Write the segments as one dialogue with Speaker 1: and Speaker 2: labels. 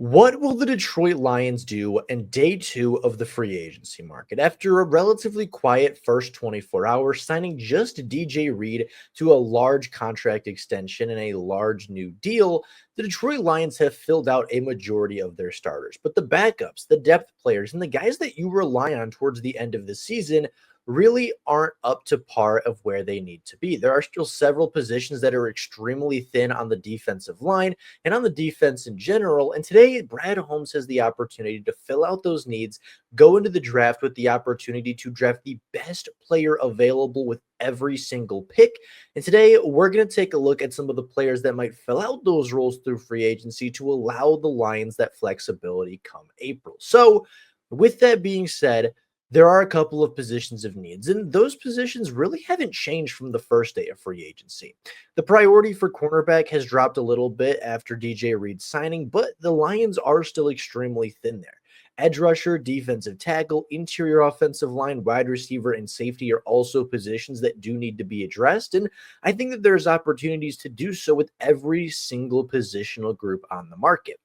Speaker 1: What will the Detroit Lions do in day two of the free agency market? After a relatively quiet first 24 hours, signing just DJ Reed to a large contract extension and a large new deal, the Detroit Lions have filled out a majority of their starters. But the backups, the depth players, and the guys that you rely on towards the end of the season really aren't up to par of where they need to be. There are still several positions that are extremely thin on the defensive line and on the defense in general. And today, Brad Holmes has the opportunity to fill out those needs, go into the draft with the opportunity to draft the best player available with every single pick. And today, we're going to take a look at some of the players that might fill out those roles through free agency to allow the Lions that flexibility come April. So, with that being said, there are a couple of positions of needs, and those positions really haven't changed from the first day of free agency. The priority for cornerback has dropped a little bit after DJ Reed's signing, but the Lions are still extremely thin there. Edge rusher, defensive tackle, interior offensive line, wide receiver, and safety are also positions that do need to be addressed, and I think that there's opportunities to do so with every single positional group on the market.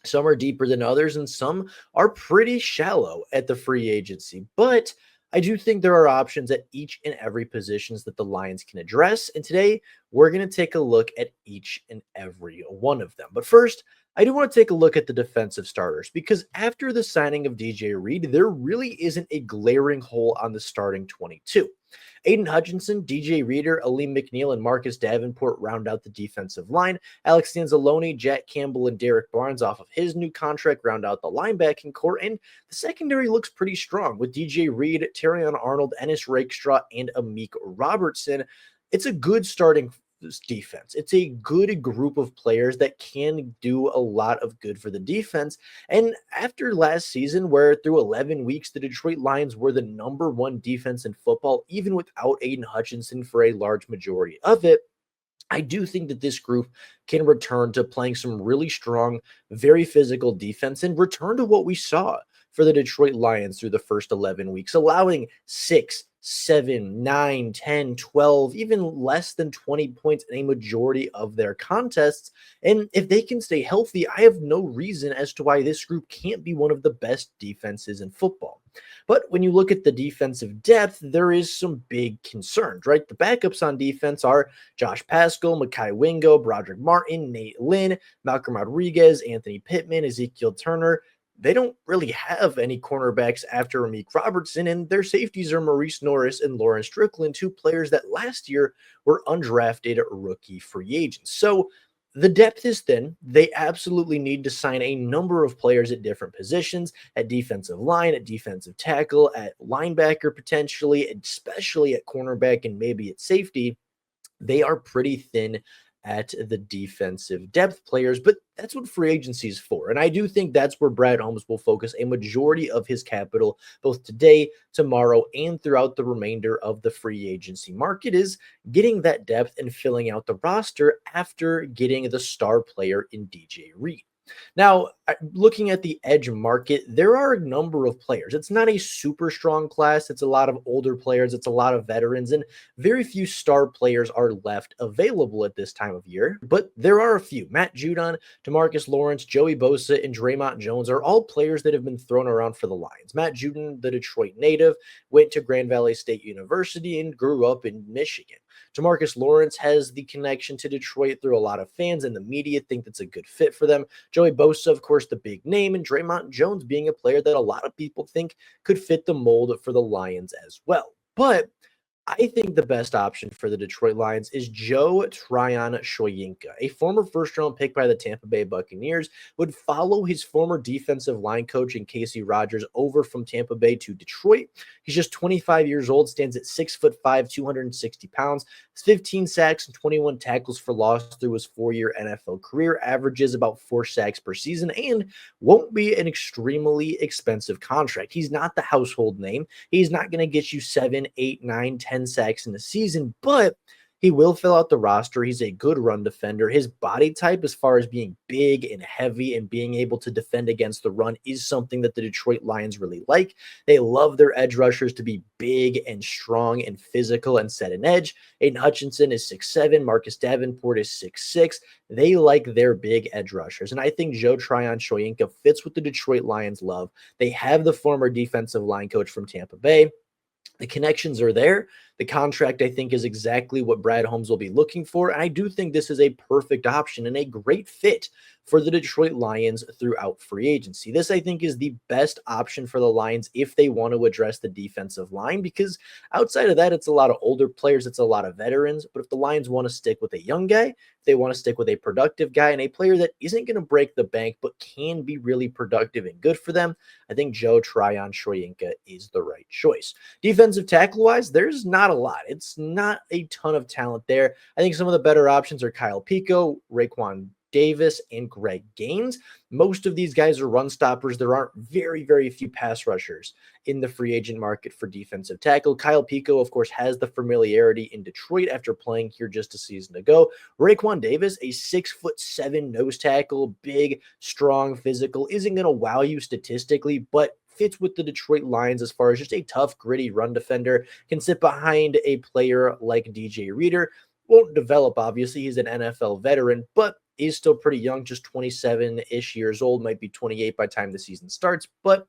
Speaker 1: Some are deeper than others, and some are pretty shallow at the free agency. But I do think there are options at each and every positions that the Lions can address. And today we're going to take a look at each and every one of them. But first, I do want to take a look at the defensive starters because after the signing of DJ Reed, there really isn't a glaring hole on the starting 22. Aiden Hutchinson, DJ Reader, Aleem McNeil, and Marcus Davenport round out the defensive line. Alex Anzalone, Jack Campbell, and Derek Barnes off of his new contract round out the linebacking core. And the secondary looks pretty strong with DJ Reed, Terrion Arnold, Ennis Rakestraw, and Amik Robertson. It's a good starting defense. It's a good group of players that can do a lot of good for the defense. And after last season, where through 11 weeks, the Detroit Lions were the number one defense in football, even without Aiden Hutchinson for a large majority of it, I do think that this group can return to playing some really strong, very physical defense and return to what we saw for the Detroit Lions through the first 11 weeks, allowing 6, 7, 9, 10, 12, even less than 20 points in a majority of their contests. And if they can stay healthy, I have no reason as to why this group can't be one of the best defenses in football. But when you look at the defensive depth, there is some big concerns, right? The backups on defense are Josh Paschal, Mekhi Wingo, Broderick Martin, Nate Lynn, Malcolm Rodriguez, Anthony Pittman, Ezekiel Turner. They don't really have any cornerbacks after Amik Robertson, and their safeties are Maurice Norris and Lawrence Strickland, two players that last year were undrafted rookie free agents. So the depth is thin. They absolutely need to sign a number of players at different positions, at defensive line, at defensive tackle, at linebacker potentially, especially at cornerback and maybe at safety. They are pretty thin at the defensive depth players, but that's what free agency is for. And I do think that's where Brad Holmes will focus a majority of his capital, both today, tomorrow, and throughout the remainder of the free agency market, is getting that depth and filling out the roster after getting the star player in DJ Reed. Now, looking at the edge market, there are a number of players. It's not a super strong class. It's a lot of older players. It's a lot of veterans, and very few star players are left available at this time of year. But there are a few. Matt Judon, DeMarcus Lawrence, Joey Bosa, and Draymond Jones are all players that have been thrown around for the Lions. Matt Judon, the Detroit native, went to Grand Valley State University and grew up in Michigan. DeMarcus Lawrence has the connection to Detroit through a lot of fans, and the media think that's a good fit for them. Joey Bosa, of course, the big name, and Draymond Jones being a player that a lot of people think could fit the mold for the Lions as well. But I think the best option for the Detroit Lions is Joe Tryon Shoyinka, a former first-round pick by the Tampa Bay Buccaneers, would follow his former defensive line coach in Casey Rogers over from Tampa Bay to Detroit. He's just 25 years old, stands at 6'5", 260 pounds, 15 sacks and 21 tackles for loss through his 4-year NFL career, averages about 4 sacks per season, and won't be an extremely expensive contract. He's not the household name. He's not going to get you 7, 8, 9, 10 sacks in a season, but He will fill out the roster. He's a good run defender. His body type, as far as being big and heavy and being able to defend against the run, is something that the Detroit Lions really like. They love their edge rushers to be big and strong and physical and set an edge. Aiden Hutchinson is 6'7". Marcus Davenport is 6'6". They like their big edge rushers. And I think Joe Tryon-Shoyinka fits what the Detroit Lions love. They have the former defensive line coach from Tampa Bay. The connections are there. The contract, I think, is exactly what Brad Holmes will be looking for. And I do think this is a perfect option and a great fit for the Detroit Lions throughout free agency. This, I think, is the best option for the Lions if they want to address the defensive line, because outside of that, it's a lot of older players, it's a lot of veterans. But if the Lions want to stick with a young guy, if they want to stick with a productive guy and a player that isn't going to break the bank but can be really productive and good for them, I think Joe Tryon-Shoyinka is the right choice. Defensive tackle-wise, there's not a lot. It's not a ton of talent there. I think some of the better options are Kyle Pico, Raekwon Davis, and Greg Gaines. Most of these guys are run stoppers. There aren't very, very few pass rushers in the free agent market for defensive tackle. Kyle Pico, of course, has the familiarity in Detroit after playing here just a season ago. Raekwon Davis, a 6'7" nose tackle, big, strong, physical, isn't going to wow you statistically, but fits with the Detroit Lions as far as just a tough, gritty run defender, can sit behind a player like DJ Reader. Won't develop, obviously. He's an NFL veteran, but is still pretty young, just 27-ish years old, might be 28 by the time the season starts, but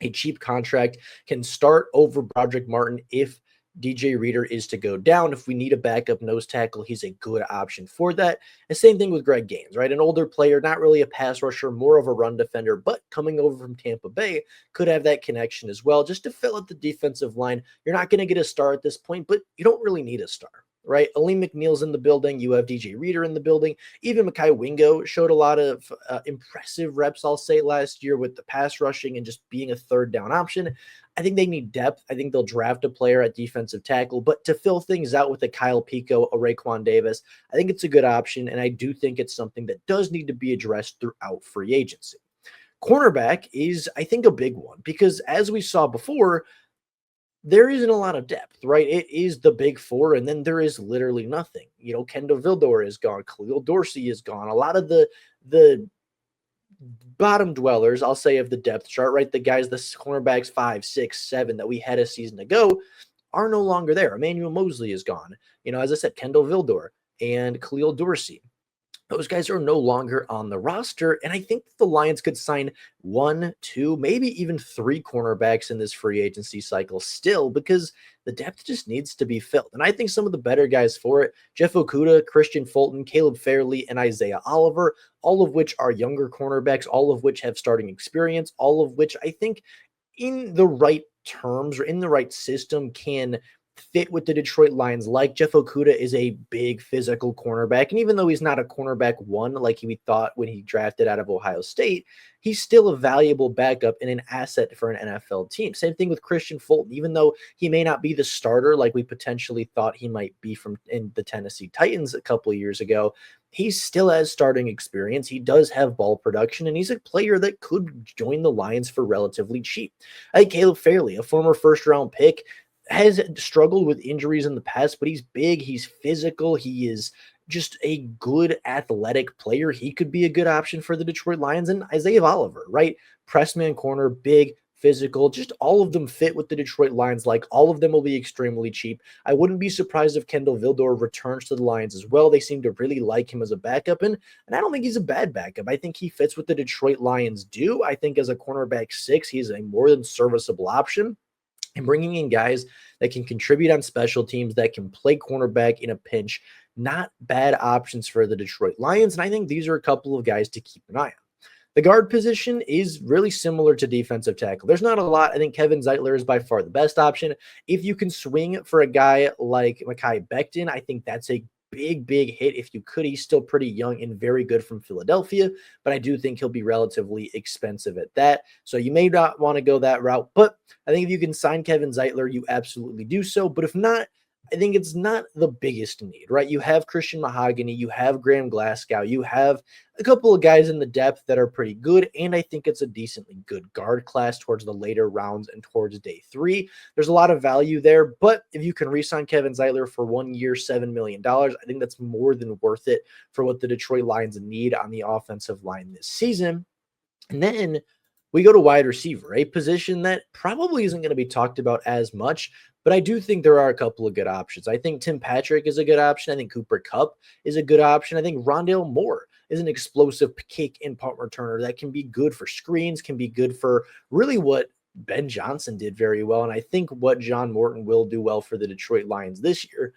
Speaker 1: a cheap contract can start over Broderick Martin if DJ Reader is to go down. If we need a backup nose tackle, he's a good option for that. And same thing with Greg Gaines, right? An older player, not really a pass rusher, more of a run defender, but coming over from Tampa Bay, could have that connection as well, just to fill out the defensive line. You're not going to get a star at this point, but you don't really need a star, right? Aleem McNeil's in the building. You have DJ Reader in the building. Even Mekhi Wingo showed a lot of impressive reps, I'll say, last year with the pass rushing and just being a third down option. I think they need depth. I think they'll draft a player at defensive tackle, but to fill things out with a Kyle Pico, a Raekwon Davis, I think it's a good option, and I do think it's something that does need to be addressed throughout free agency. Cornerback is, I think, a big one because, as we saw before, there isn't a lot of depth, right? It is the big four, and then there is literally nothing. You know, Kendall Vildor is gone. Khalil Dorsey is gone. A lot of the bottom dwellers, I'll say, of the depth chart, right? The guys, the cornerbacks 5, 6, 7 that we had a season ago are no longer there. Emmanuel Mosley is gone. You know, as I said, Kendall Vildor and Khalil Dorsey. Those guys are no longer on the roster, and I think the Lions could sign 1, 2, maybe even 3 cornerbacks in this free agency cycle still, because the depth just needs to be filled. And I think some of the better guys for it, Jeff Okudah, Christian Fulton, Caleb Fairley, and Isaiah Oliver, all of which are younger cornerbacks, all of which have starting experience, all of which I think in the right terms or in the right system can fit with the Detroit Lions. Like Jeff Okudah is a big physical cornerback, and even though he's not a cornerback one like we thought when he drafted out of Ohio State, he's still a valuable backup and an asset for an NFL team. Same thing with Christian Fulton. Even though he may not be the starter like we potentially thought he might be from in the Tennessee Titans a couple of years ago, he still has starting experience. He does have ball production, and he's a player that could join the Lions for relatively cheap. I think Caleb Fairley, a former first-round pick, has struggled with injuries in the past, but he's big, he's physical, he is just a good athletic player. He could be a good option for the Detroit Lions. And Isaiah Oliver, right? Pressman corner, big, physical, just all of them fit with the Detroit Lions. Like, all of them will be extremely cheap. I wouldn't be surprised if Kendall Vildor returns to the Lions as well. They seem to really like him as a backup, and I don't think he's a bad backup. I think he fits what the Detroit Lions do. I think as a cornerback 6, he's a more than serviceable option. And bringing in guys that can contribute on special teams, that can play cornerback in a pinch, not bad options for the Detroit Lions. And I think these are a couple of guys to keep an eye on. The guard position is really similar to defensive tackle. There's not a lot. I think Kevin Zeitler is by far the best option. If you can swing for a guy like Mekhi Becton, I think that's a big hit. If you could, he's still pretty young and very good from Philadelphia, but I do think he'll be relatively expensive at that. So you may not want to go that route, but I think if you can sign Kevin Zeitler, you absolutely do so. But if not, I think it's not the biggest need, right? You have Christian Mahogany, you have Graham Glasgow, you have a couple of guys in the depth that are pretty good, and I think it's a decently good guard class towards the later rounds and towards day 3. There's a lot of value there, but if you can re-sign Kevin Zeitler for 1 year, $7 million, I think that's more than worth it for what the Detroit Lions need on the offensive line this season. And then we go to wide receiver, a position that probably isn't going to be talked about as much, but I do think there are a couple of good options. I think Tim Patrick is a good option. I think Cooper Kupp is a good option. I think Rondale Moore is an explosive kick and punt returner that can be good for screens, can be good for really what Ben Johnson did very well. And I think what John Morton will do well for the Detroit Lions this year.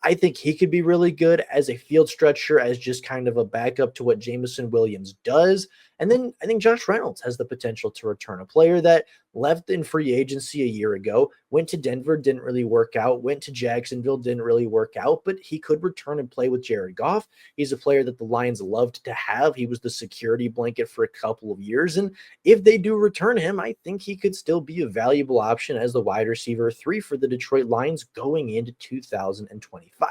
Speaker 1: I think he could be really good as a field stretcher, as just kind of a backup to what Jameson Williams does. And then I think Josh Reynolds has the potential to return, a player that left in free agency a year ago, went to Denver, didn't really work out, went to Jacksonville, didn't really work out, but he could return and play with Jared Goff. He's a player that the Lions loved to have. He was the security blanket for a couple of years. And if they do return him, I think he could still be a valuable option as the wide receiver 3 for the Detroit Lions going into 2025.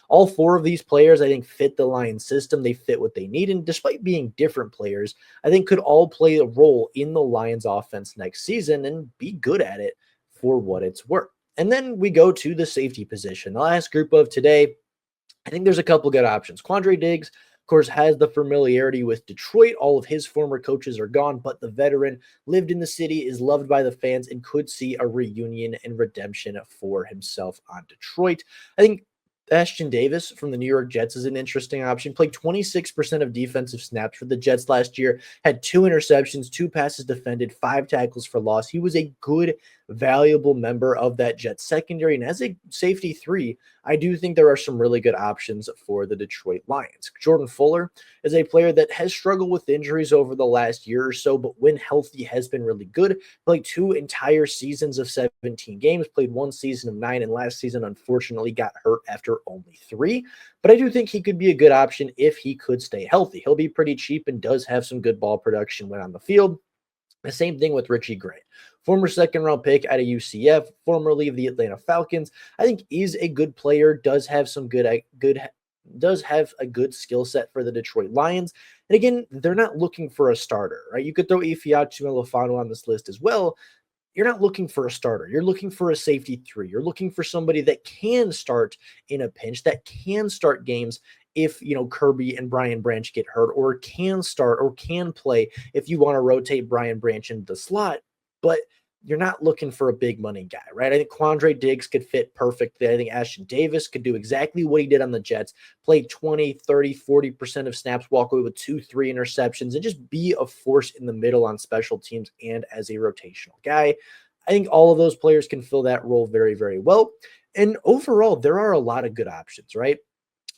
Speaker 1: All 4 of these players, I think, fit the Lions system. They fit what they need. And despite being different players, I think could all play a role in the Lions offense next season and be good at it for what it's worth. And then we go to the safety position. The last group of today, I think there's a couple good options. Quandre Diggs, of course, has the familiarity with Detroit. All of his former coaches are gone, but the veteran lived in the city, is loved by the fans, and could see a reunion and redemption for himself on Detroit. I think Ashton Davis from the New York Jets is an interesting option. Played 26% of defensive snaps for the Jets last year, had 2 interceptions, 2 passes defended, 5 tackles for loss. He was a good, valuable member of that Jets secondary. And as a safety 3, I do think there are some really good options for the Detroit Lions. Jordan Fuller is a player that has struggled with injuries over the last year or so, but when healthy has been really good. Played 2 entire seasons of 17 games, played 1 season of 9, and last season unfortunately got hurt after only 3. But I do think he could be a good option if he could stay healthy. He'll be pretty cheap and does have some good ball production when on the field. The same thing with Richie Gray, former second-round pick out of UCF, formerly of the Atlanta Falcons. I think he's a good player, does have some does have a good skill set for the Detroit Lions. And again, they're not looking for a starter, right? You could throw Ifeatu and Lafano on this list as well. You're not looking for a starter. You're looking for a safety 3. You're looking for somebody that can start in a pinch, that can start games if, Kirby and Brian Branch get hurt, or can start or can play if you want to rotate Brian Branch into the slot. But you're not looking for a big money guy, right? I think Quandre Diggs could fit perfectly. I think Ashton Davis could do exactly what he did on the Jets, play 20, 30, 40% of snaps, walk away with 2, 3 interceptions, and just be a force in the middle on special teams and as a rotational guy. I think all of those players can fill that role very, very well. And overall, there are a lot of good options, right?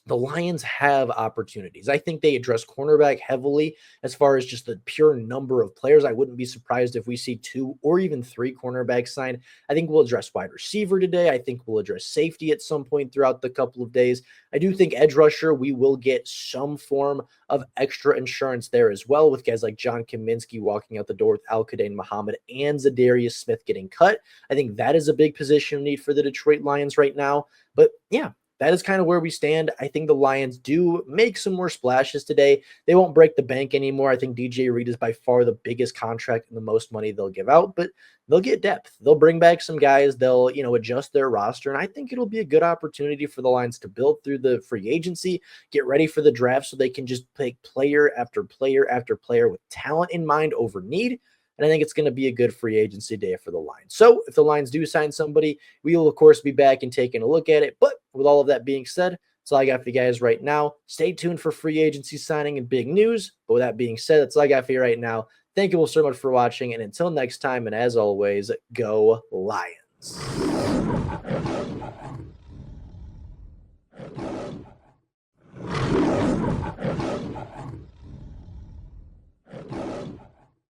Speaker 1: The Lions have opportunities. I think they address cornerback heavily as far as just the pure number of players. I wouldn't be surprised if we see 2 or even 3 cornerbacks signed. I think we'll address wide receiver today. I think we'll address safety at some point throughout the couple of days. I do think edge rusher, we will get some form of extra insurance there as well, with guys like John Kaminsky walking out the door with Al-Qaeda Muhammad and Zadarius Smith getting cut. I think that is a big position need for the Detroit Lions right now. But yeah, that is kind of where we stand. I think the Lions do make some more splashes today. They won't break the bank anymore. I think DJ Reed is by far the biggest contract and the most money they'll give out, but they'll get depth. They'll bring back some guys. They'll, adjust their roster. And I think it'll be a good opportunity for the Lions to build through the free agency, get ready for the draft so they can just pick player after player after player with talent in mind over need. And I think it's going to be a good free agency day for the Lions. So if the Lions do sign somebody, we will, of course, be back and taking a look at it. But with all of that being said, that's all I got for you guys right now. Stay tuned for free agency signing and big news. But with that being said, that's all I got for you right now. Thank you all so much for watching. And until next time, and as always, go Lions.